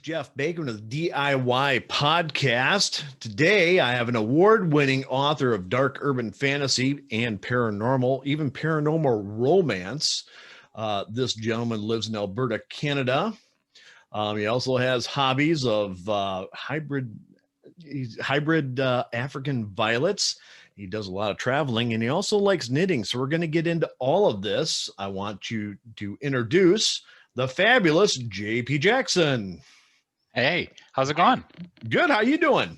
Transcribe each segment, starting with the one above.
Jeff Bacon of the DIY Podcast. Today, I have an award-winning author of dark urban fantasy and paranormal, even paranormal romance. This gentleman lives in Alberta, Canada. He also has hobbies of hybrid African violets. He does a lot of traveling, and he also likes knitting. So we're going to get into all of this. I want you to introduce the fabulous JP Jackson. Hey, how's it going? Good. How you doing?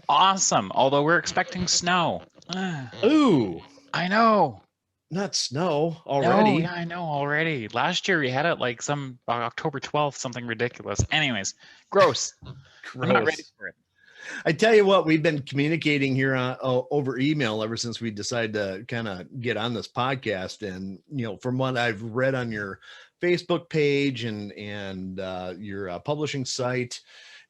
Awesome. Although we're expecting snow. Ooh, I know. not snow already. No, yeah, I know already. Last year we had it like some October 12th, something ridiculous. Anyways, gross. I'm not ready for it. I tell you what, we've been communicating here over email ever since we decided to kind of get on this podcast. And, from what I've read on your Facebook page and your publishing site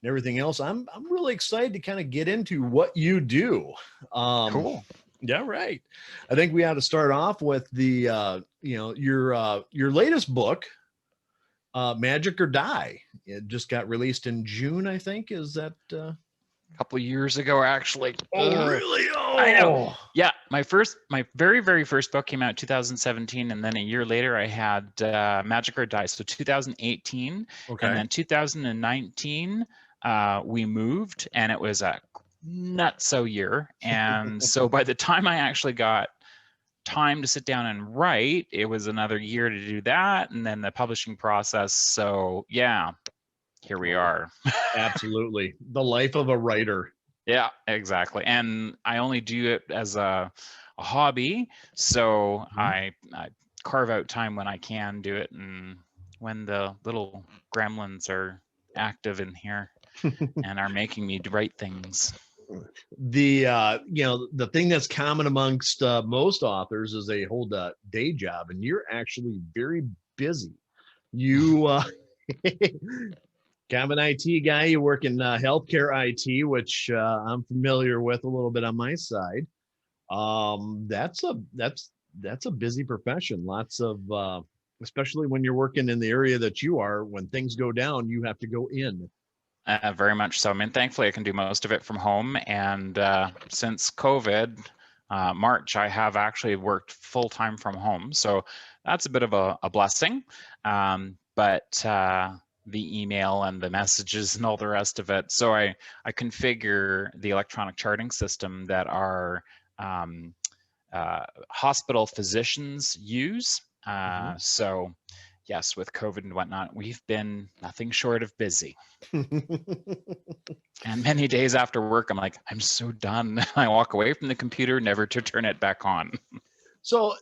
and everything else, I'm really excited to kind of get into what you do. Cool. Yeah, right. I think we ought to start off with the your latest book, Magic or Die. It just got released in June, I think. Is that a couple of years ago, actually? Oh, really? Oh, I know. Yeah, my very, very first book came out in 2017, and then a year later I had Magic or Die. So 2018, okay. And then 2019 we moved, and it was a nutso year. And so by the time I actually got time to sit down and write, it was another year to do that, and then the publishing process. So yeah, here we are. Absolutely. The life of a writer. Yeah, exactly. And I only do it as a hobby. So I carve out time when I can do it, and when the little gremlins are active in here and are making me write things. The the thing that's common amongst most authors is they hold a day job, and you're actually very busy. You kind of an IT guy. You work in healthcare IT, which I'm familiar with a little bit on my side. That's a busy profession. Lots of especially when you're working in the area that you are. When things go down, you have to go in. Very much so. I mean, thankfully, I can do most of it from home. And since COVID, March, I have actually worked full-time from home. So that's a bit of a blessing. But the email and the messages and all the rest of it. So I configure the electronic charting system that our hospital physicians use. So yes, with COVID and whatnot, we've been nothing short of busy. And many days after work, I'm like, I'm so done. I walk away from the computer, never to turn it back on. So,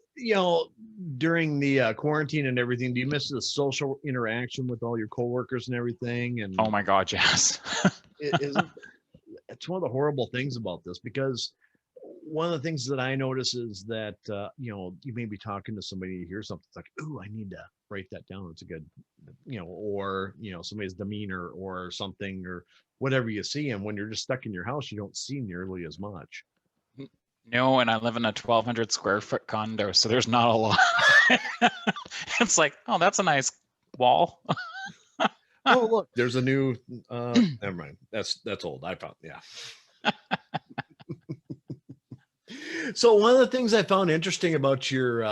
during the quarantine and everything, do you miss the social interaction with all your coworkers and everything? And oh my God, yes. It's one of the horrible things about this, because one of the things that I notice is that, you may be talking to somebody, you hear something, it's like, ooh, I need to write that down. It's a good, or, somebody's demeanor or something or whatever you see. And when you're just stuck in your house, you don't see nearly as much. No, and I live in a 1,200 square foot condo, so there's not a lot. It's like, oh, that's a nice wall. Oh, look, there's a new, never mind. That's old. I found, yeah. So one of the things I found interesting about your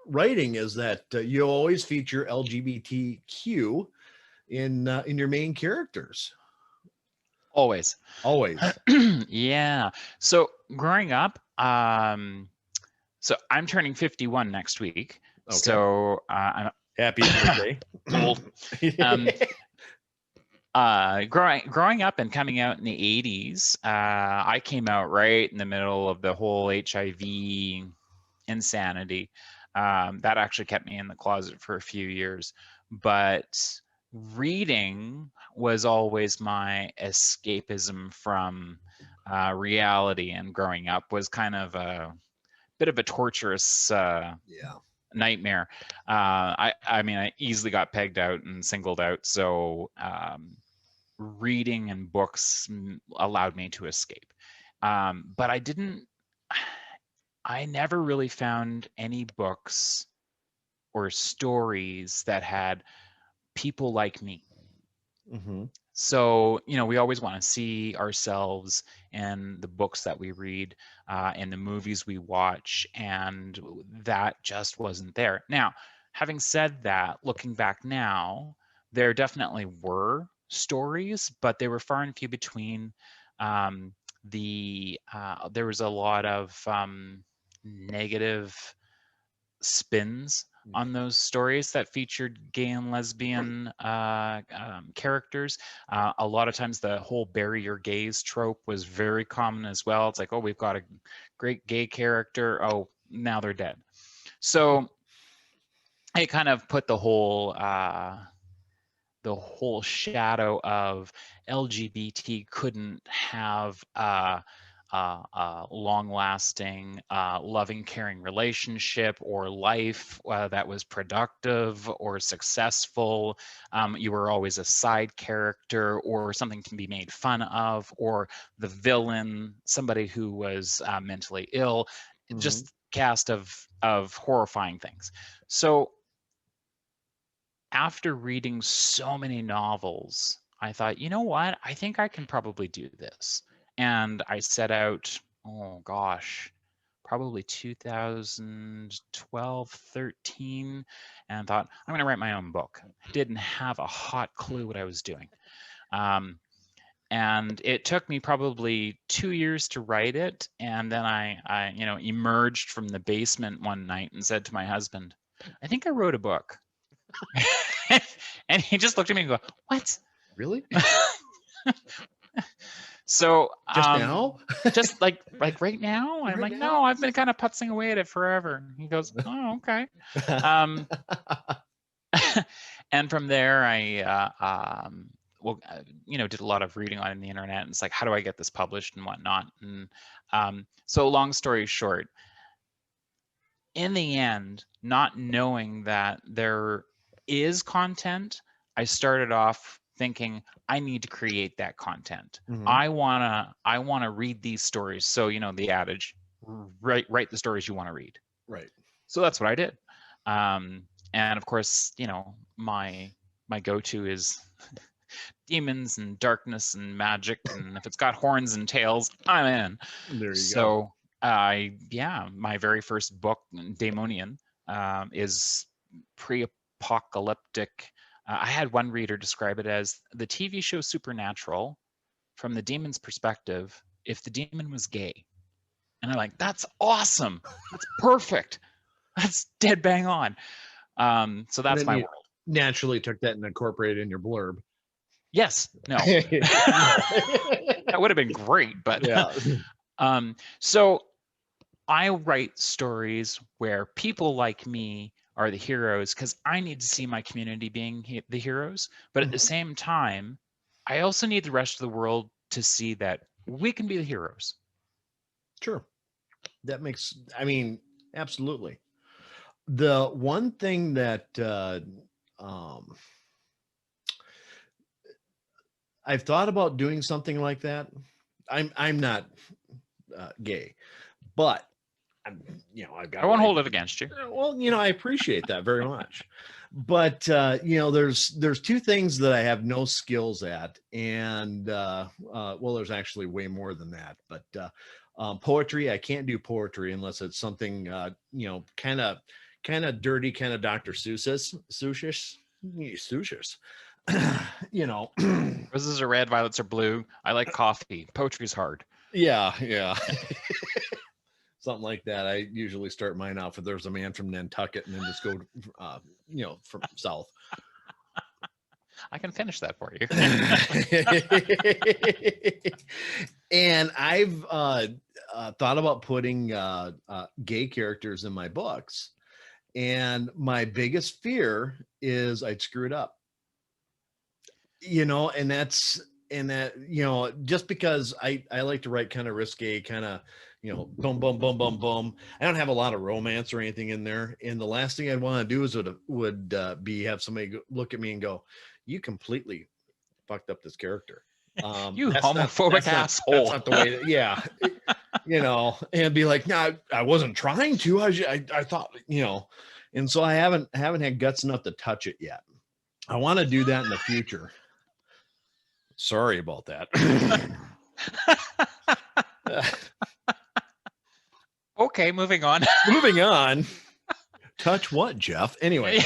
writing is that you always feature LGBTQ in your main characters. Always. Yeah. So growing up, so I'm turning 51 next week. Okay. So I'm happy birthday. Old. Growing up and coming out in the 80s, I came out right in the middle of the whole HIV insanity. That actually kept me in the closet for a few years, but reading was always my escapism from reality, and growing up was kind of a bit of a torturous nightmare. I mean, I easily got pegged out and singled out, so reading and books allowed me to escape. But I never really found any books or stories that had people like me. Mm-hmm. So, we always want to see ourselves in the books that we read, in the movies we watch, and that just wasn't there. Now, having said that, looking back now, there definitely were stories, but they were far and few between. There was a lot of negative spins on those stories that featured gay and lesbian characters. A lot of times the whole bury your gays trope was very common as well. It's like, oh, we've got a great gay character. Oh, now they're dead. So it kind of put the whole shadow of LGBT couldn't have a long-lasting, loving, caring relationship or life that was productive or successful. You were always a side character or something to be made fun of, or the villain, somebody who was mentally ill. Mm-hmm. Just cast of horrifying things. So after reading so many novels, I thought, you know what? I think I can probably do this. And I set out, oh gosh, probably 2012, 13, and thought, I'm going to write my own book. Didn't have a hot clue what I was doing. And it took me probably 2 years to write it. And then I emerged from the basement one night and said to my husband, I think I wrote a book. And he just looked at me and go, what? Really? So just now? Just like right now? I'm Right like, now? no, I've been kind of putzing away at it forever. He goes, oh, okay. And from there, I did a lot of reading on the internet. And it's like, how do I get this published and whatnot? And so long story short, in the end, not knowing that there is content, I started off thinking I need to create that content. Mm-hmm. I wanna read these stories. So the adage, write the stories you want to read. Right. So that's what I did. And of course, my go-to is demons and darkness and magic, and if it's got horns and tails, I'm in. There you go. My very first book, Daemonian, is pre-apocalyptic. I had one reader describe it as the TV show Supernatural from the demon's perspective if the demon was gay. And I'm like, that's awesome. That's perfect. That's dead bang on. So that's my world. Naturally took that and incorporated in your blurb. Yes. No. That would have been great, but yeah. So I write stories where people like me are the heroes because I need to see my community being the heroes. But at the same time, I also need the rest of the world to see that we can be the heroes. Sure. That makes, absolutely. The one thing that I've thought about doing something like that. I'm not gay, but I've got. I won't hold it against you. Well, I appreciate that very much, but there's two things that I have no skills at, and there's actually way more than that. But poetry, I can't do poetry unless it's something kind of dirty, kind of Dr. Seussish. Roses are red, violets are blue. I like coffee. Poetry's hard. Yeah. Something like that. I usually start mine off with "There's a man from Nantucket" and then just go, from south. I can finish that for you. And I've thought about putting gay characters in my books, and my biggest fear is I'd screw it up. And just because I like to write kind of risque, kind of, boom, boom, boom, boom, boom. I don't have a lot of romance or anything in there. And the last thing I'd want to do is would be have somebody look at me and go, "You completely fucked up this character. You homophobic asshole." That's not the way and be like, "No, I wasn't trying to. I thought, and so I haven't had guts enough to touch it yet." I want to do that in the future. Sorry about that. Okay, moving on. Moving on. Touch what, Jeff? Anyway.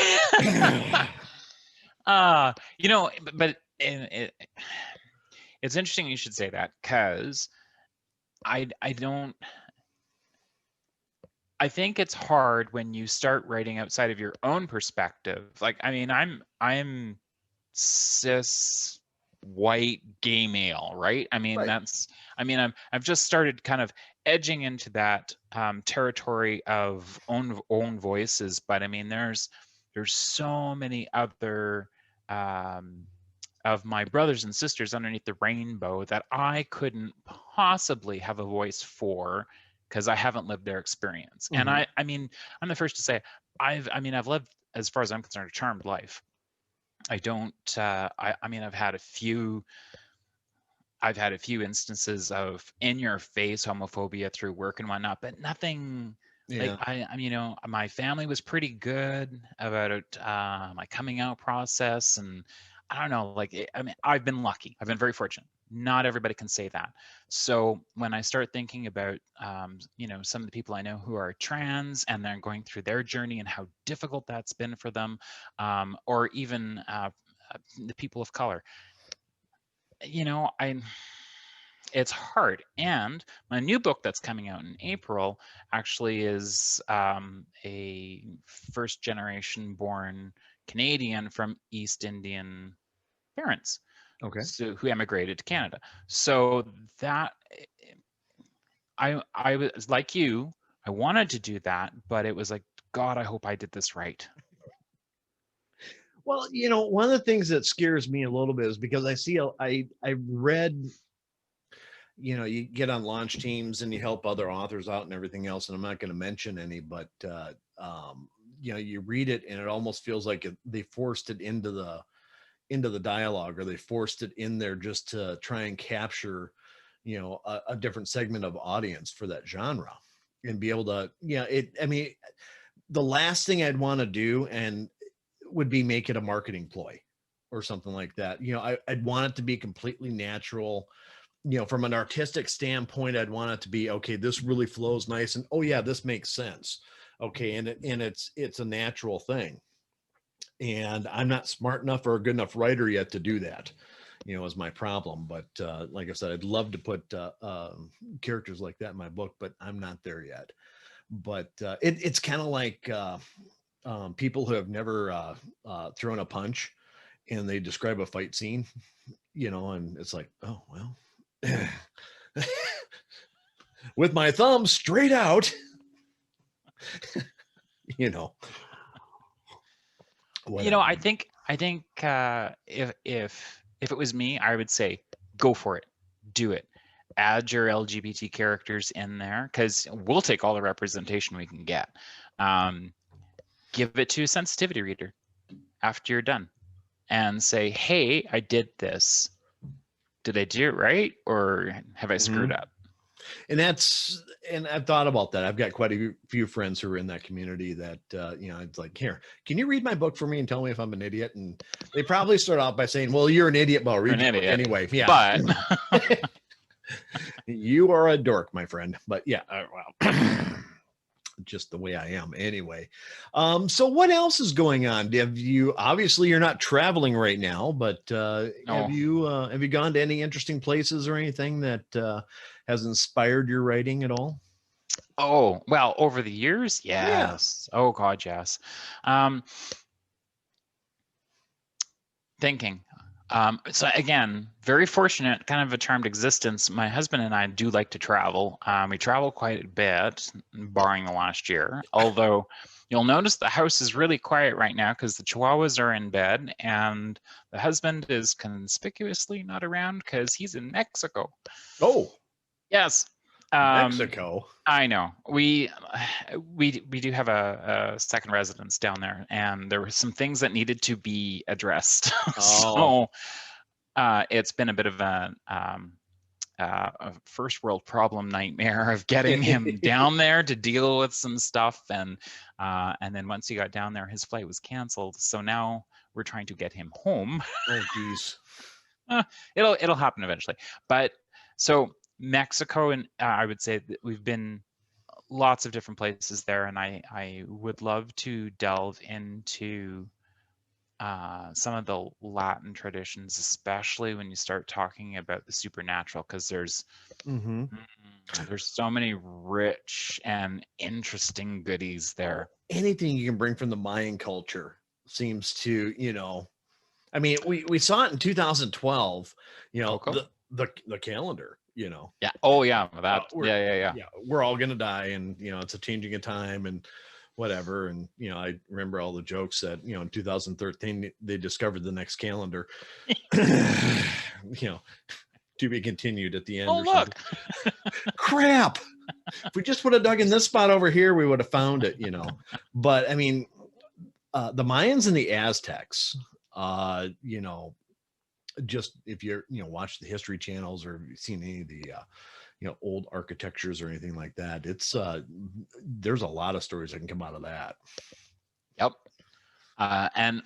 You know, but it's interesting you should say that, because I don't. I think it's hard when you start writing outside of your own perspective. Like, I mean, I'm cis white gay male, right? I mean, Right. I've just started kind of edging into that territory of own voices, but I mean, there's so many other of my brothers and sisters underneath the rainbow that I couldn't possibly have a voice for, because I haven't lived their experience. And Mhm. I mean, I'm the first to say I've lived, as far as I'm concerned, a charmed life. I don't. I mean, I've had a few instances of in-your-face homophobia through work and whatnot, but nothing. Like, Yeah. I mean, you know, my family was pretty good about it, my coming out process, and I don't know, like, I mean, I've been lucky. I've been very fortunate. Not everybody can say that. So when I start thinking about, you know, some of the people I know who are trans and they're going through their journey and how difficult that's been for them, or even the people of color, you know, it's hard. And my new book that's coming out in April actually is a first generation born Canadian from East Indian parents, Okay. so who emigrated to Canada. So that I was like you, I wanted to do that, but it was like, God, I hope I did this right. Well, you know, one of the things that scares me a little bit is because I read, you know, you get on launch teams and you help other authors out and everything else, and I'm not going to mention any, but you know, you read it and it almost feels like they forced it into the dialogue, or they forced it in there just to try and capture, you know, a different segment of audience for that genre and be able to, yeah, I mean, the last thing I'd want to do and would be make it a marketing ploy or something like that. You know, I'd want it to be completely natural. You know, from an artistic standpoint, I'd want it to be, okay, this really flows nice, and oh yeah, this makes sense. Okay, and it's a natural thing. And I'm not smart enough or a good enough writer yet to do that, you know, is my problem. But like I said, I'd love to put characters like that in my book, but I'm not there yet. But it's kind of like people who have never thrown a punch and they describe a fight scene, you know, and it's like, oh, well, with my thumb straight out, you know. Whatever. You know, I think if it was me, I would say go for it, do it, add your LGBT characters in there, because we'll take all the representation we can get. Give it to a sensitivity reader after you're done, and say, hey, I did this. Did I do it right, or have I screwed up? And I've thought about that. I've got quite a few friends who are in that community that, you know, it's like, here, can you read my book for me and tell me if I'm an idiot? And they probably start off by saying, well, you're an idiot, but I'll read your book anyway. Yeah. But you are a dork, my friend. But yeah, well, just the way I am anyway. So what else is going on? Obviously you're not traveling right now, but No. have you gone to any interesting places or anything that has inspired your writing at all? Oh, well, over the years, yes. Oh God, yes. Thinking. So again, very fortunate, kind of a charmed existence. My husband and I do like to travel. We travel quite a bit, barring the last year. Although you'll notice the house is really quiet right now because the Chihuahuas are in bed and the husband is conspicuously not around because he's in Mexico. Oh, yes. Mexico. I know. We do have a second residence down there, and there were some things that needed to be addressed. So it's been a bit of a first world problem nightmare of getting him down there to deal with some stuff, and then once he got down there, his flight was canceled. So now we're trying to get him home. Oh, geez. It'll happen eventually. But so Mexico, and I would say that we've been lots of different places there, and I would love to delve into some of the Latin traditions, especially when you start talking about the supernatural, because Mm-hmm. there's so many rich and interesting goodies there. Anything you can bring from the Mayan culture seems to, I mean, we saw it in 2012, Coco? the calendar, Yeah. Oh yeah, that. we're Yeah. we're all gonna die, and it's a changing of time and whatever. And I remember all the jokes that in 2013 they discovered the next calendar. To be continued at the end. Oh or look. something. Crap. If we just would have dug in this spot over here, we would have found it. But I mean, the Mayans and the Aztecs, just if you're watch the history channels or you've seen any of the old architectures or anything like that, it's there's a lot of stories that can come out of that. Yep. And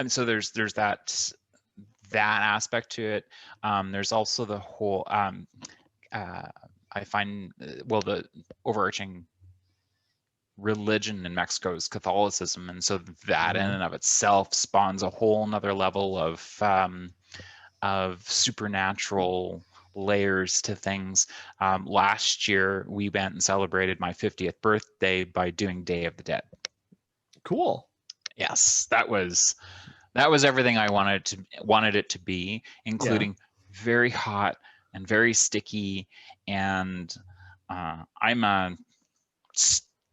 so there's that aspect to it. There's also the whole I find the overarching religion in Mexico is Catholicism, and so that in and of itself spawns a whole nother level of supernatural layers to things. Last year we went and celebrated my 50th birthday by doing Day of the Dead. Cool. Yes, that was everything I wanted it to be, including very hot and very sticky. And I'm a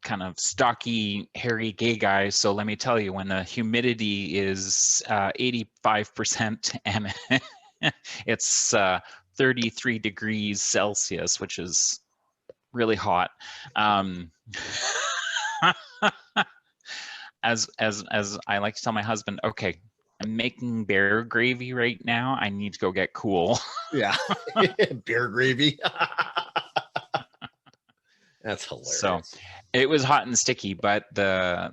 kind of stocky, hairy gay guy, so let me tell you, when the humidity is 85% and it's 33 degrees Celsius, which is really hot. As I like to tell my husband, okay, I'm making bear gravy right now. I need to go get cool. Yeah. Bear gravy. That's hilarious. So it was hot and sticky, but the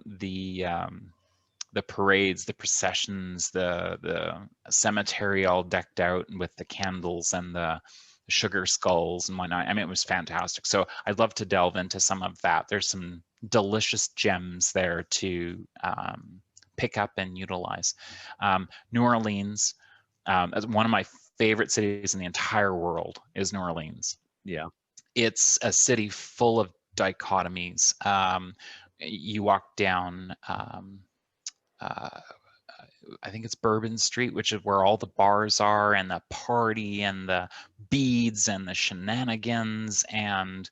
parades, the processions, the cemetery all decked out with the candles and the sugar skulls and whatnot. I mean, it was fantastic. So I'd love to delve into some of that. There's some delicious gems there to pick up and utilize. New Orleans, as one of my favorite cities in the entire world, is New Orleans. Yeah. It's a city full of dichotomies. You walk down, I think it's Bourbon Street, which is where all the bars are, and the party and the beads and the shenanigans. And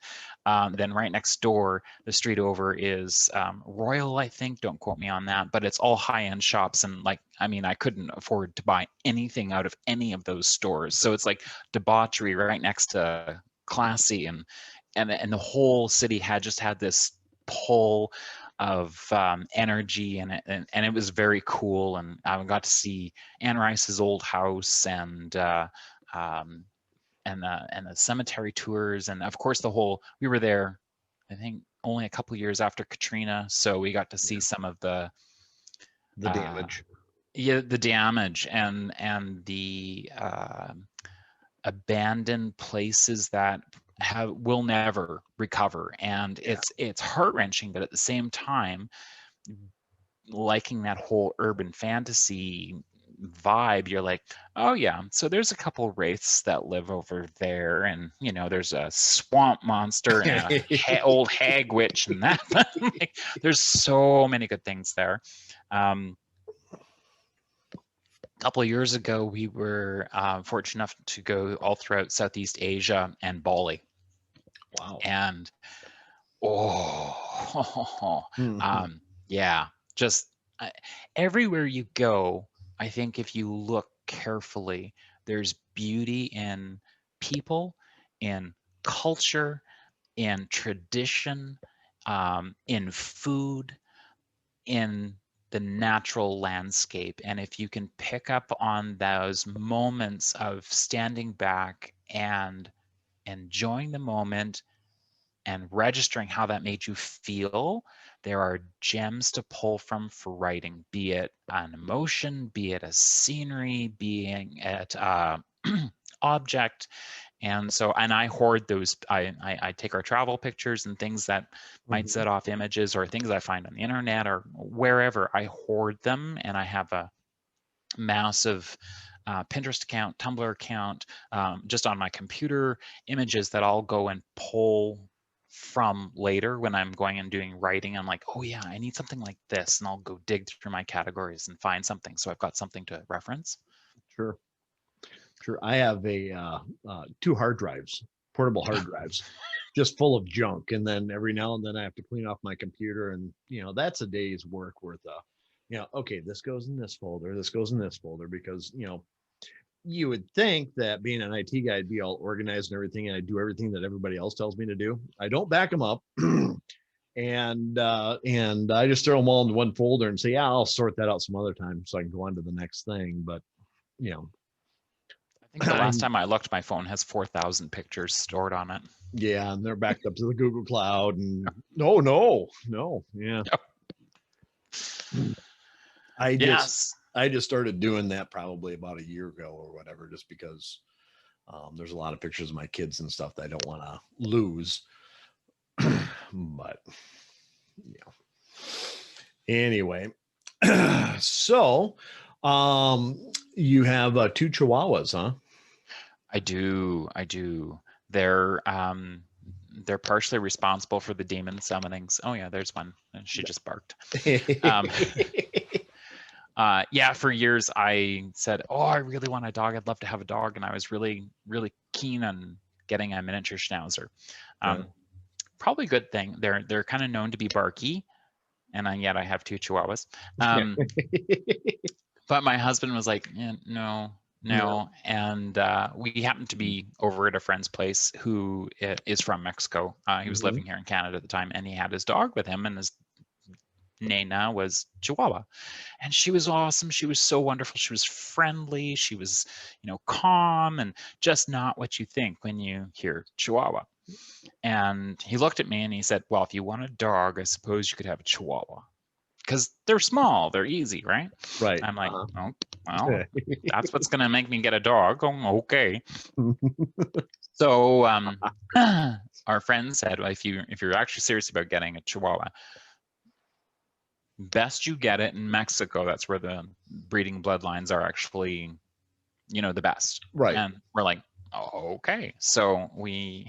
then right next door, the street over, is Royal, I think. Don't quote me on that, but it's all high-end shops. And I couldn't afford to buy anything out of any of those stores. So it's like debauchery right next to classy, and the whole city had this pull of energy, and it was very cool. And I got to see Anne Rice's old house, and the cemetery tours, and of course we were there, I think, only a couple years after Katrina, so we got to see some of the damage. The damage and the abandoned places that will never recover. And it's heart-wrenching, but at the same time, liking that whole urban fantasy vibe, you're like, oh yeah, so there's a couple wraiths that live over there, and there's a swamp monster and a old hag witch and that. Like, there's so many good things there. Couple of years ago, we were fortunate enough to go all throughout Southeast Asia and Bali. Wow. And just everywhere you go, I think if you look carefully, there's beauty in people, in culture, in tradition, in food, in the natural landscape. And if you can pick up on those moments of standing back and enjoying the moment, and registering how that made you feel, there are gems to pull from for writing, be it an emotion, be it a scenery, being it object. And so, and I hoard those. I take our travel pictures and things that might set off images or things I find on the internet or wherever. I hoard them, and I have a massive Pinterest account, Tumblr account, just on my computer, images that I'll go and pull from later when I'm going and doing writing. I'm like, oh yeah, I need something like this, and I'll go dig through my categories and find something, so I've got something to reference. Sure. Sure. I have a 2 hard drives, portable hard drives, just full of junk. And then every now and then I have to clean off my computer, and that's a day's work worth of, okay, this goes in this folder, this goes in this folder, because you would think that being an IT guy, I'd be all organized and everything, and I do everything that everybody else tells me to do. I don't back them up. And I just throw them all into one folder and say, yeah, I'll sort that out some other time so I can go on to the next thing. But I think the last time I looked, my phone has 4,000 pictures stored on it. Yeah, and they're backed up to the Google Cloud, and no, yeah. I just started doing that probably about a year ago or whatever, just because there's a lot of pictures of my kids and stuff that I don't want to lose. But anyway, so you have 2 Chihuahuas, huh? I do. They're partially responsible for the demon summonings. Oh yeah, there's one. She just barked. Yeah, for years I said, oh, I really want a dog. I'd love to have a dog. And I was really, really keen on getting a miniature schnauzer. Probably a good thing. They're kind of known to be barky. And yet I have 2 Chihuahuas. But my husband was like, no. And we happened to be over at a friend's place who is from Mexico. He was living here in Canada at the time, and he had his dog with him, and his Nena was Chihuahua. And she was awesome. She was so wonderful. She was friendly. She was, calm, and just not what you think when you hear Chihuahua. And he looked at me and he said, well, if you want a dog, I suppose you could have a Chihuahua. Because they're small, they're easy, right? Right. I'm like, oh, well, that's what's gonna make me get a dog. Oh, okay. So our friend said, well, if you're actually serious about getting a Chihuahua, best you get it in Mexico. That's where the breeding bloodlines are actually, the best. Right. And we're like, oh, okay. So we're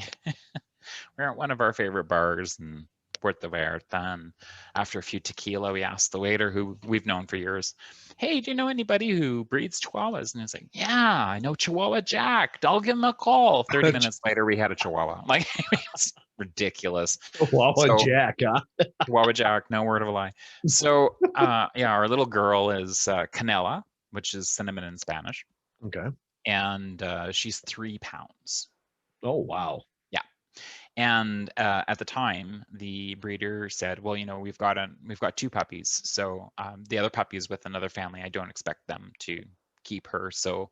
at one of our favorite bars in Puerto Vallarta, and after a few tequila, we asked the waiter, who we've known for years, hey, do you know anybody who breeds Chihuahuas? And he's like, yeah, I know Chihuahua Jack. I'll give him a call. 30 minutes later, we had a Chihuahua. Like, it's ridiculous. Chihuahua Jack, huh? Chihuahua Jack, no word of a lie. So, yeah, our little girl is Canela, which is cinnamon in Spanish. Okay. And she's 3 pounds. Oh, wow. Yeah. And at the time, the breeder said, well, we've got 2 puppies. So the other puppy is with another family. I don't expect them to keep her. So,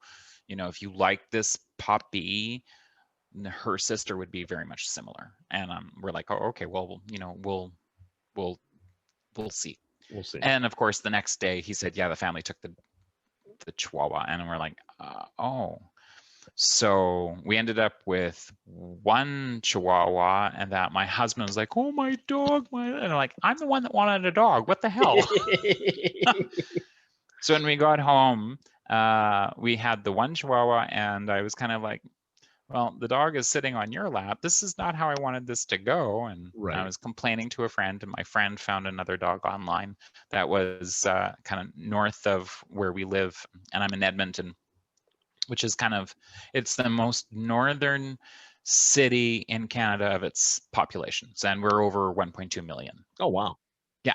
if you like this puppy, her sister would be very much similar. And we're like, oh, okay, well, we'll see. We'll see. And of course, the next day he said, yeah, the family took the Chihuahua. And we're like, oh. So we ended up with 1 Chihuahua, and that my husband was like, oh, my dog. And I'm like, I'm the one that wanted a dog. What the hell? So when we got home, we had the 1 Chihuahua, and I was kind of like, well, the dog is sitting on your lap. This is not how I wanted this to go. And right. I was complaining to a friend, and my friend found another dog online that was kind of north of where we live. And I'm in Edmonton, which is it's the most northern city in Canada of its populations. And we're over 1.2 million. Oh, wow. Yeah.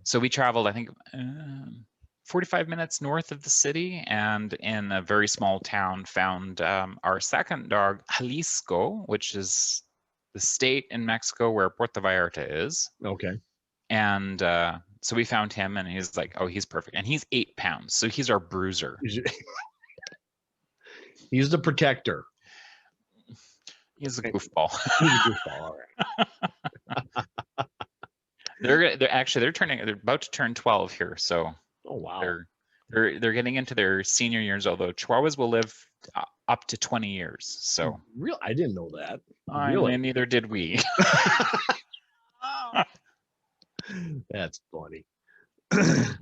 So we traveled, I think, 45 minutes north of the city, and in a very small town found our second dog, Jalisco, which is the state in Mexico where Puerto Vallarta is. Okay. And so we found him, and he's like, oh, he's perfect. And he's 8 pounds. So he's our bruiser. He's the protector. He's a goofball. He's a goofball. All right. They're about to turn 12 here, so Oh wow. they're getting into their senior years. Although Chihuahuas will live up to 20 years, so Real, I didn't know that. I Really? mean, neither did we. That's funny.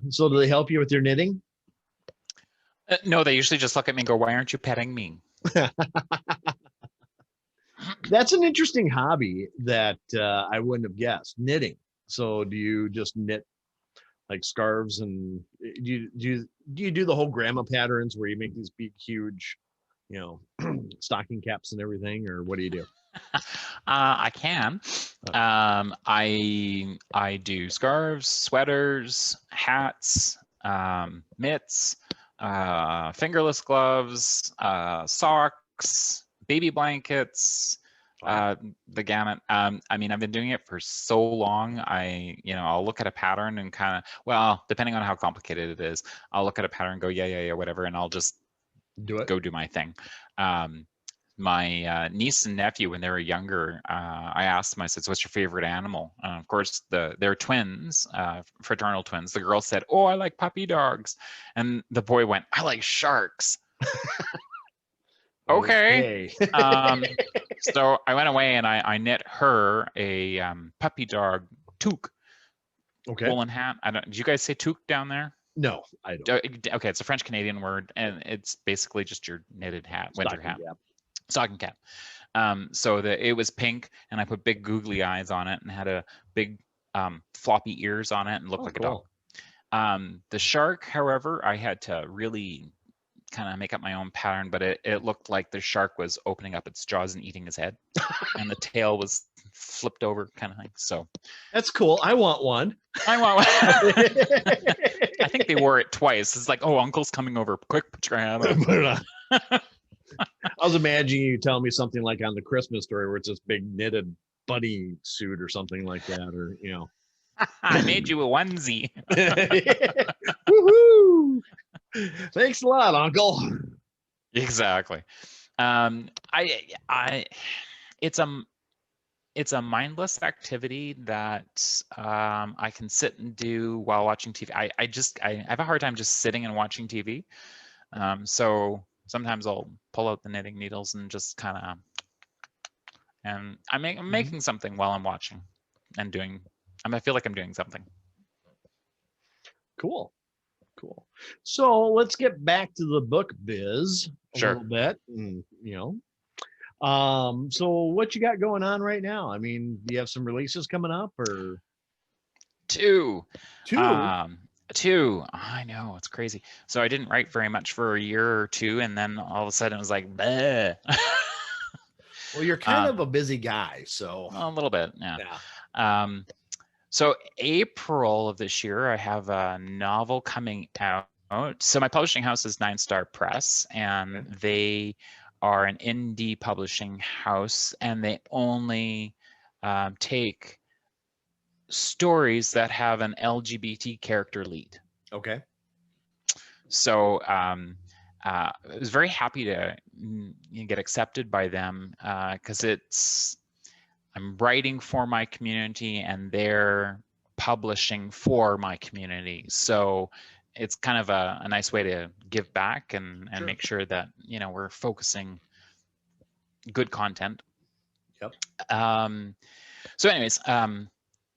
So do they help you with your knitting? No, they usually just look at me and go, "Why aren't you petting me?" That's an interesting hobby that I wouldn't have guessed. Knitting. So do you just knit like scarves, and do you do the whole grandma patterns where you make these big, huge, stocking caps and everything, or what do you do? I can. I do scarves, sweaters, hats, mitts, fingerless gloves, socks, baby blankets, the gamut. I mean, I've been doing it for so long. I'll look at a pattern and kind of, well, depending on how complicated it is, I'll look at a pattern and go, yeah, whatever, and I'll just go do my thing. My niece and nephew, when they were younger, I asked them, I said, "So what's your favorite animal?" Of course, they're twins, fraternal twins. The girl said, "Oh, I like puppy dogs." And the boy went, "I like sharks." Okay. So I went away and I knit her a puppy dog toque. Okay. Woolen hat. Did you guys say toque down there? No, I don't. Okay, it's a French Canadian word, and it's basically just your knitted hat, winter hat. Stocking cap. So it was pink, and I put big googly eyes on it, and had a big floppy ears on it, and looked like a dog. The shark, however, I had to really kind of make up my own pattern, but it looked like the shark was opening up its jaws and eating his head, and the tail was flipped over, kind of thing. So that's cool. I want one. I want one. I think they wore it twice. It's like, "Oh, Uncle's coming over. Quick, put your hand on." I was imagining you telling me something like on the Christmas Story where it's this big knitted bunny suit or something like that, or I made you a onesie. Woohoo! Thanks a lot, Uncle. Exactly. It's a mindless activity that I can sit and do while watching TV. I have a hard time just sitting and watching TV. So sometimes I'll pull out the knitting needles and just kind of, and I'm making something while I'm watching and doing. I feel like I'm doing something. Cool. So let's get back to the book biz a little bit. So what you got going on right now? I mean, do you have some releases coming up, or two? Two. I know, it's crazy. So I didn't write very much for a year or two, and then all of a sudden it was like, bleh. Well, you're kind of a busy guy, so a little bit, yeah. So April of this year, I have a novel coming out. So my publishing house is 9 Star Press, and they are an indie publishing house, and they only take stories that have an LGBT character lead. Okay. So I was very happy to get accepted by them because I'm writing for my community and they're publishing for my community. So it's kind of a nice way to give back and make sure that, we're focusing good content. Yep. So anyways,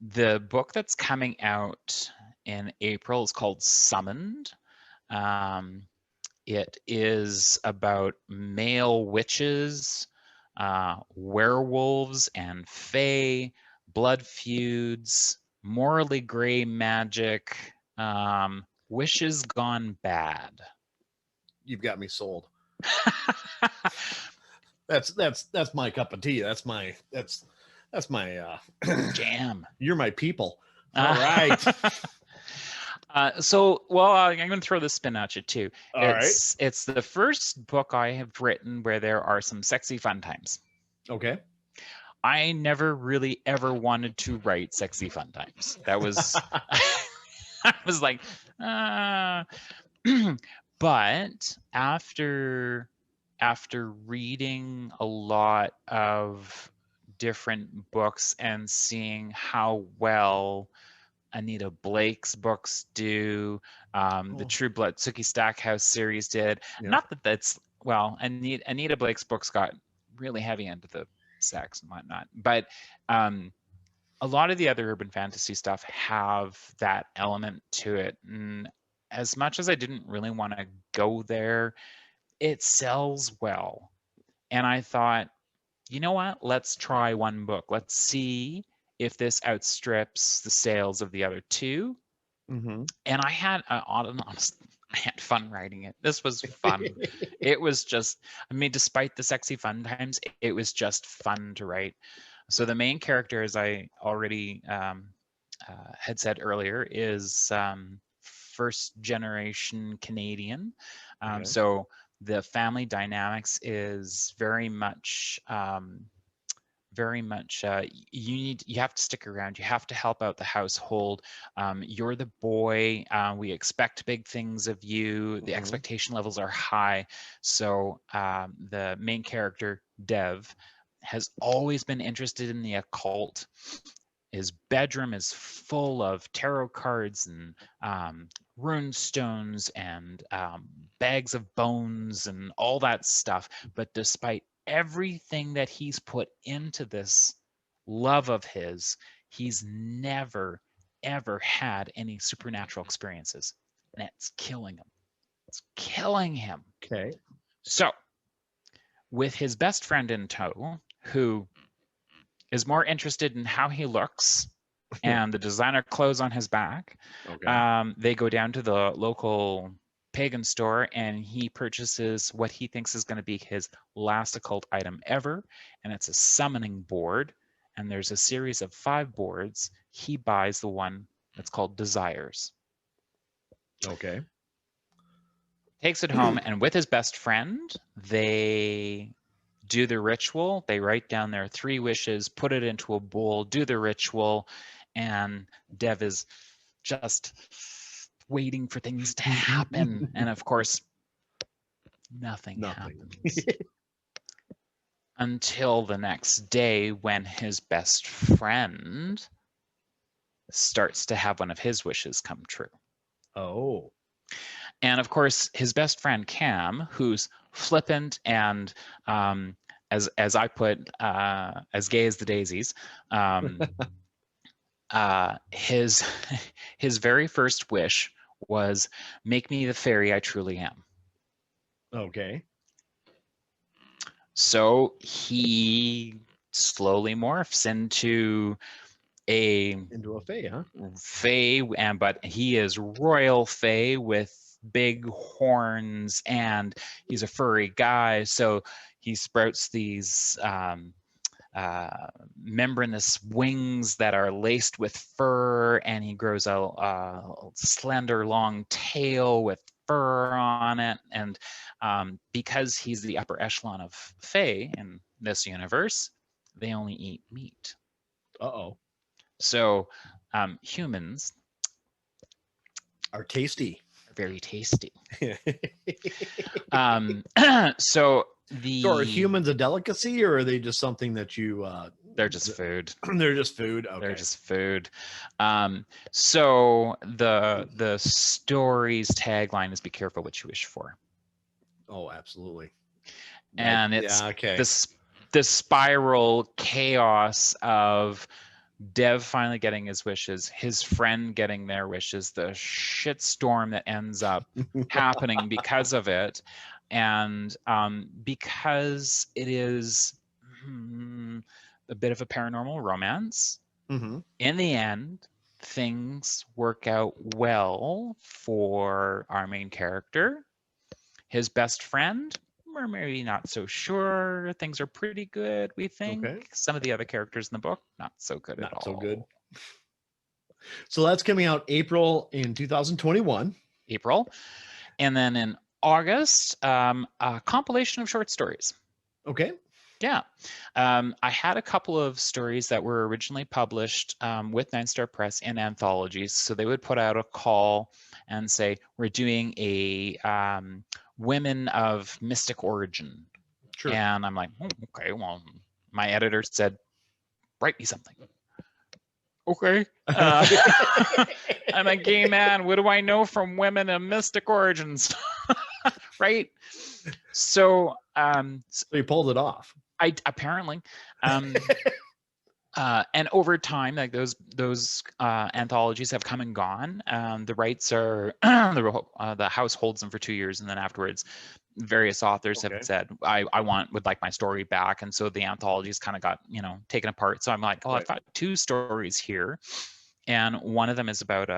the book that's coming out in April is called Summoned. It is about male witches, werewolves and fae, blood feuds, morally gray magic, wishes gone bad. You've got me sold. That's my cup of tea. That's my jam. You're my people. All right. So, I'm going to throw this spin at you too. It's the first book I have written where there are some sexy fun times. Okay. I never really ever wanted to write sexy fun times. That was, I was like, but after after reading a lot of different books and seeing how well Anita Blake's books do, the True Blood Sookie Stackhouse series did. Yeah. Not that that's, well, Anita Blake's books got really heavy into the sex and whatnot, but a lot of the other urban fantasy stuff have that element to it. And as much as I didn't really want to go there, it sells well. And I thought, you know what? Let's try one book. Let's see if this outstrips the sales of the other two. Mm-hmm. And I had, honestly, I had fun writing it. This was fun. It was just, I mean, despite the sexy fun times, it was just fun to write. So the main character, as I already had said earlier, is first generation Canadian. Okay. So the family dynamics is very much you have to stick around, you have to help out the household. You're the boy, we expect big things of you, the expectation levels are high. So the main character, Dev, has always been interested in the occult. His bedroom is full of tarot cards and rune stones and bags of bones and all that stuff. But despite everything that he's put into this love of his, he's never, ever had any supernatural experiences. And it's killing him. It's killing him. Okay. So, with his best friend in tow, who is more interested in how he looks and the designer clothes on his back, they go down to the local pagan store and he purchases what he thinks is going to be his last occult item ever, and it's a summoning board. And there's a series of 5 boards. He buys the one that's called Desires. Okay. Takes it home, and with his best friend, they do the ritual. They write down their 3 wishes, put it into a bowl, do the ritual, and Dev is just waiting for things to happen. And of course, nothing happens. Until the next day when his best friend starts to have one of his wishes come true. Oh. And of course, his best friend Cam, who's flippant and as I put, as gay as the daisies, his very first wish was, make me the fairy I truly am. Okay. So he slowly morphs into a fae, huh? Fae, but he is royal fae with big horns, and he's a furry guy. So he sprouts these membranous wings that are laced with fur, and he grows a slender long tail with fur on it. And because he's the upper echelon of fae in this universe, they only eat meat. Uh-oh. So humans are tasty. Are very tasty. So are humans a delicacy, or are they just something that you they're just food. They're just food. Okay. They're just food. So the story's tagline is "Be careful what you wish for." Oh, absolutely. And it's this spiral chaos of Dev finally getting his wishes, his friend getting their wishes, the shitstorm that ends up happening because of it. And because it is a bit of a paranormal romance, in the end, things work out well for our main character. His best friend, we're maybe not so sure. Things are pretty good, we think. Okay. Some of the other characters in the book, not so good at all. Not so good. So that's coming out April in 2021. April. And then in August, a compilation of short stories. Okay. Yeah. I had a couple of stories that were originally published with Nine Star Press in anthologies. So they would put out a call and say, we're doing a Women of Mystic Origin Sure. And I'm like, oh, okay, well, my editor said, write me something. Okay. I'm a gay man. What do I know from women and mystic origins? Right. So, So you pulled it off. I apparently, and over time, like those anthologies have come and gone. The rights are the house holds them for 2 years, and then afterwards, various authors have said, I would like my story back, and so the anthologies kind of got taken apart. So I'm like, oh, I've got 2 stories here, and one of them is about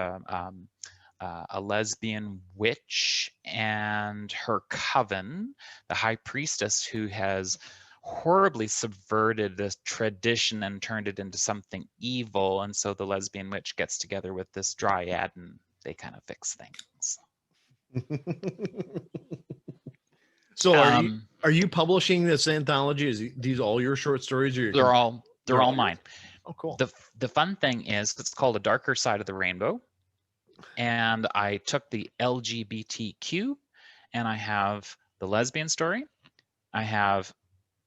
a lesbian witch and her coven, the high priestess, who has horribly subverted this tradition and turned it into something evil. And so the lesbian witch gets together with this dryad and they kind of fix things. So are you publishing this anthology? Is these all your short stories? Or they're all mine. Oh, cool. The fun thing is it's called A Darker Side of the Rainbow. And I took the LGBTQ and I have the lesbian story. I have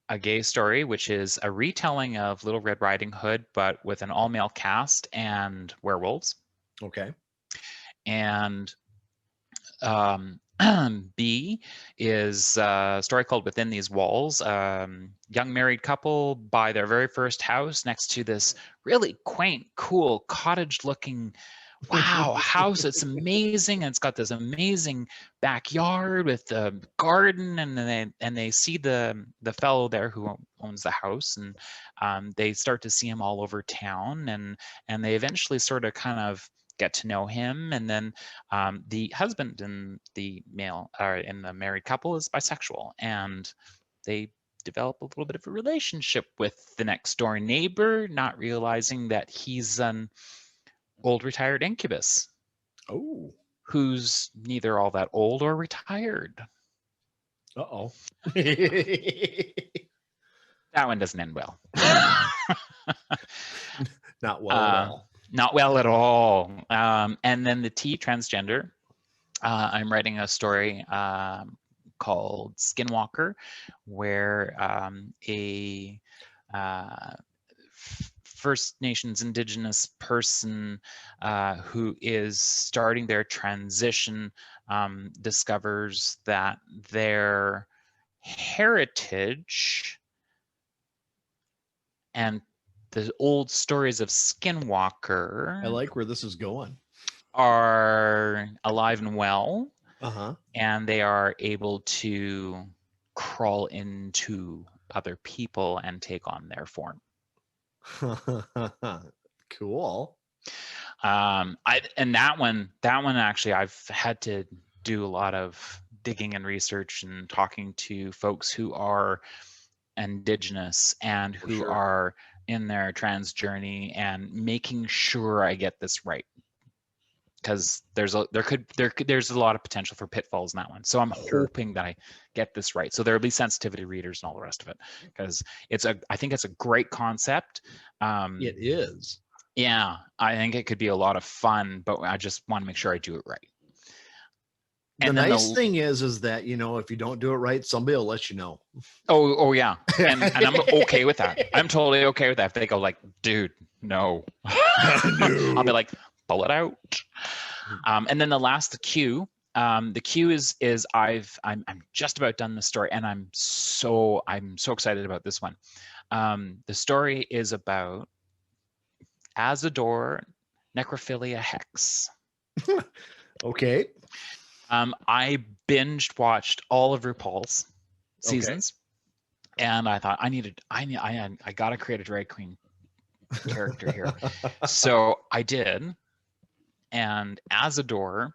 a gay story, which is a retelling of Little Red Riding Hood, but with an all-male cast and werewolves. Okay. And B is a story called Within These Walls. Young married couple buy their very first house next to this really quaint, cool, cottage-looking house. It's amazing, and it's got this amazing backyard with the garden, and they see the fellow there who owns the house, and they start to see him all over town, and they eventually sort of kind of get to know him, and then the husband and the male in the married couple is bisexual, and they develop a little bit of a relationship with the next door neighbor, not realizing that he's an old retired incubus. Oh. Who's neither all that old or retired. Uh-oh. That one doesn't end well. Not well at all. Not well at all. And then the T, transgender. I'm writing a story called Skinwalker, where a First Nations Indigenous person who is starting their transition discovers that their heritage and the old stories of Skinwalker, I like where this is going, are alive and well, and they are able to crawl into other people and take on their form. Cool. And that one actually, I've had to do a lot of digging and research and talking to folks who are Indigenous and who are in their trans journey and making sure I get this right, because there's a lot of potential for pitfalls in that one. So I'm hoping that I get this right. So there'll be sensitivity readers and all the rest of it, because I think it's a great concept. It is. Yeah, I think it could be a lot of fun, but I just want to make sure I do it right. The nice thing is that, if you don't do it right, somebody will let you know. Oh yeah. And I'm okay with that. I'm totally okay with that. If they go like, dude, no. I'll be like, pull it out. And then the last, the Q. The Q is I'm just about done the story, and I'm so excited about this one. The story is about Azador necrophilia hex. Okay. I binged watched all of RuPaul's seasons, and I thought I gotta create a drag queen character here. So I did, and Azador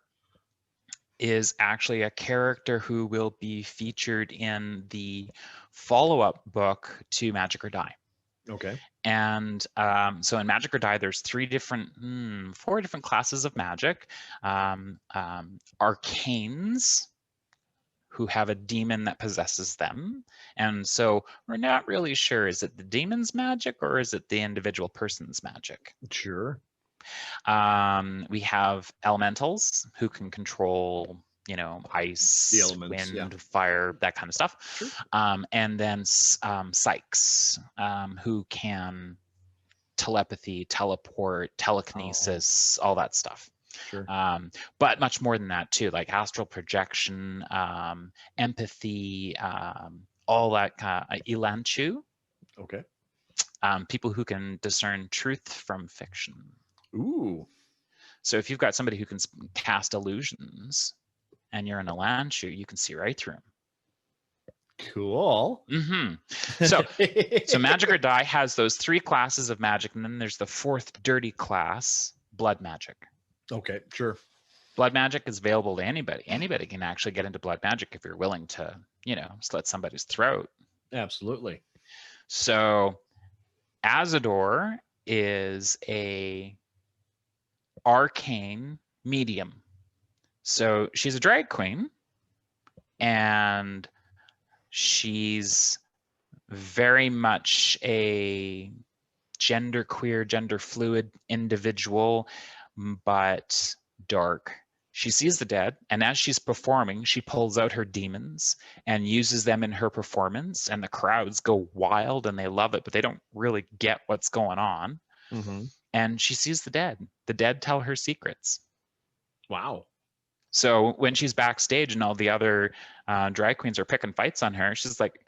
is actually a character who will be featured in the follow-up book to Magic or Die. Okay. And so in Magic or Die, there's four different classes of magic. Arcanes, who have a demon that possesses them. And so we're not really sure, is it the demon's magic or is it the individual person's magic? Sure. We have elementals who can control ice, The elements, wind, yeah. fire, that kind of stuff. Sure. And then psychs, who can telepathy, teleport, telekinesis, all that stuff. Sure. But much more than that too, like astral projection, empathy, all that kind of elanchu. Okay. People who can discern truth from fiction. Ooh. So if you've got somebody who can cast illusions and you're in a elanchu, you can see right through them. Cool. So Magic or Die has those 3 classes of magic, and then there's the 4th dirty class, blood magic. Okay, sure. Blood magic is available to anybody. Anybody can actually get into blood magic if you're willing to, slit somebody's throat. Absolutely. So Azador is a arcane medium. So she's a drag queen, and she's very much a genderqueer, gender fluid individual, but dark. She sees the dead, and as she's performing, she pulls out her demons and uses them in her performance, and the crowds go wild and they love it, but they don't really get what's going on. Mm-hmm. And she sees the dead. The dead tell her secrets. Wow. So when she's backstage and all the other drag queens are picking fights on her, she's like,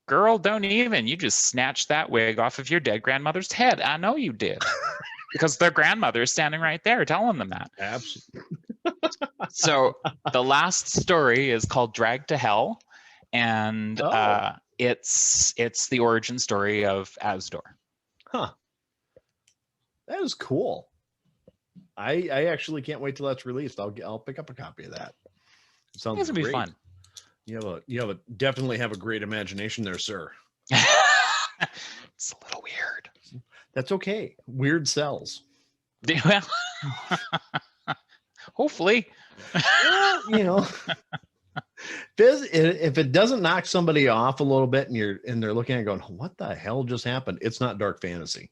girl, don't even. You just snatched that wig off of your dead grandmother's head. I know you did. Because their grandmother is standing right there telling them that. Absolutely. So the last story is called Drag to Hell, and it's the origin story of Asdor. Huh. That is cool. I actually can't wait till that's released. I'll pick up a copy of that. It sounds It's gonna be great. fun. You definitely have a great imagination there, sir. It's a little weird. That's okay. Weird sells. Well, hopefully. Well, if it doesn't knock somebody off a little bit and they're looking at it going, what the hell just happened? It's not dark fantasy.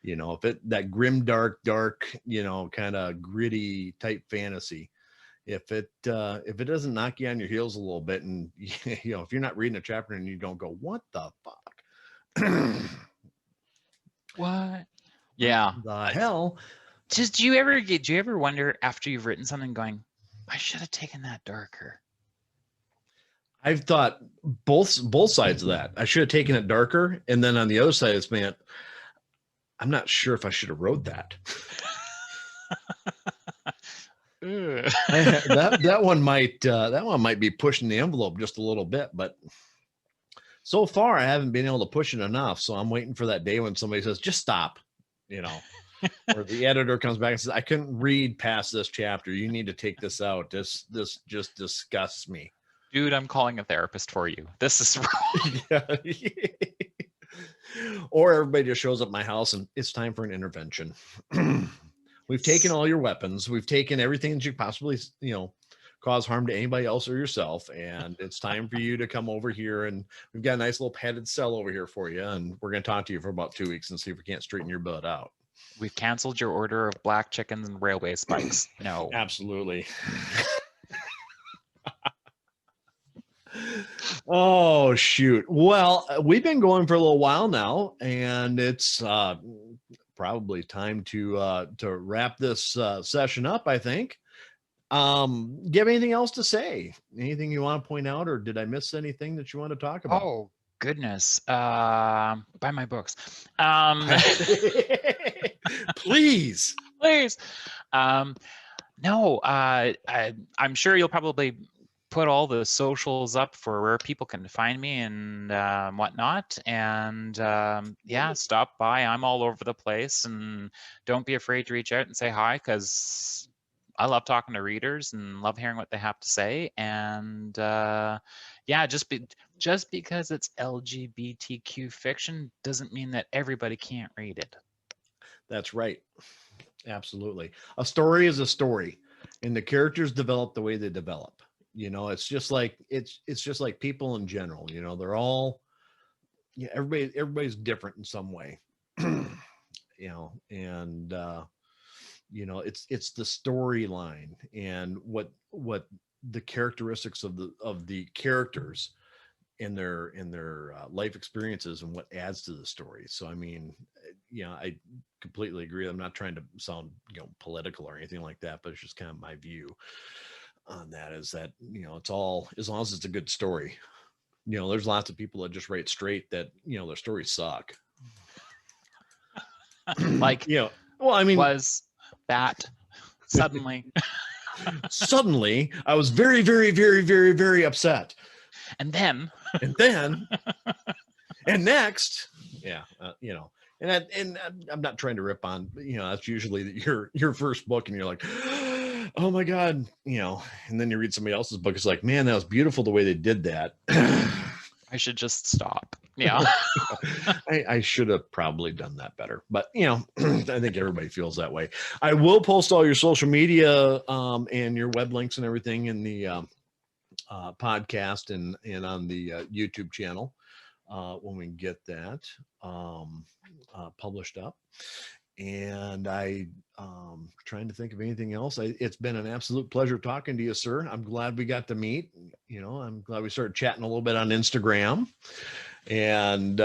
If that grim, dark, kind of gritty type fantasy, if it doesn't knock you on your heels a little bit, and if you're not reading a chapter and you don't go, what the fuck? What? Yeah. The hell? Do you ever wonder after you've written something going, I should have taken that darker? I've thought both sides of that. I should have taken it darker, and then on the other side, it's man, I'm not sure if I should have wrote that. that one might be pushing the envelope just a little bit, but so far I haven't been able to push it enough. So I'm waiting for that day when somebody says, just stop, or the editor comes back and says, I couldn't read past this chapter. You need to take this out. This just disgusts me. Dude, I'm calling a therapist for you. This is wrong. Or everybody just shows up at my house and it's time for an intervention. We've taken all your weapons. We've taken everything that you possibly, cause harm to anybody else or yourself. And it's time for you to come over here. And we've got a nice little padded cell over here for you. And we're going to talk to you for about 2 weeks and see if we can't straighten your butt out. We've canceled your order of black chickens and railway spikes. No. Absolutely. Oh, shoot. Well, we've been going for a little while now, and it's probably time to wrap this session up, I think. Do you have anything else to say? Anything you want to point out, or did I miss anything that you want to talk about? Oh, goodness. Buy my books. Please. No, I'm sure you'll probably put all the socials up for where people can find me and whatnot. And stop by. I'm all over the place, and don't be afraid to reach out and say hi, because I love talking to readers and love hearing what they have to say. And just because it's LGBTQ fiction doesn't mean that everybody can't read it. That's right. Absolutely. A story is a story, and the characters develop the way they develop. It's just like people in general. They're all, everybody's different in some way. And it's the storyline and what the characteristics of the characters in their life experiences and what adds to the story. So I mean, I completely agree. I'm not trying to sound political or anything like that, but it's just kind of my view on that, is that it's all, as long as it's a good story. There's lots of people that just write straight that their stories suck. Like, well, I mean, was that suddenly suddenly I was very, very, very, very, very upset. and then and next, and I'm not trying to rip on, that's usually your first book and you're like, oh my God, and then you read somebody else's book. It's like, man, that was beautiful the way they did that. I should just stop. Yeah. I should have probably done that better, but I think everybody feels that way. I will post all your social media and your web links and everything in the podcast and on the YouTube channel when we get that published up. And I trying to think of anything else. It's been an absolute pleasure talking to you, sir. I'm glad we got to meet. I'm glad we started chatting a little bit on Instagram. And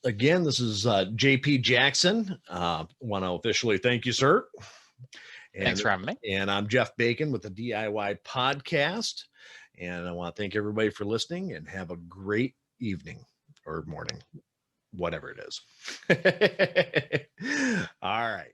again, this is JP Jackson. Want to officially thank you, sir. Thanks for having me. And I'm Jeff Bacon with the DIY podcast. And I want to thank everybody for listening, and have a great evening or morning, whatever it is. All right.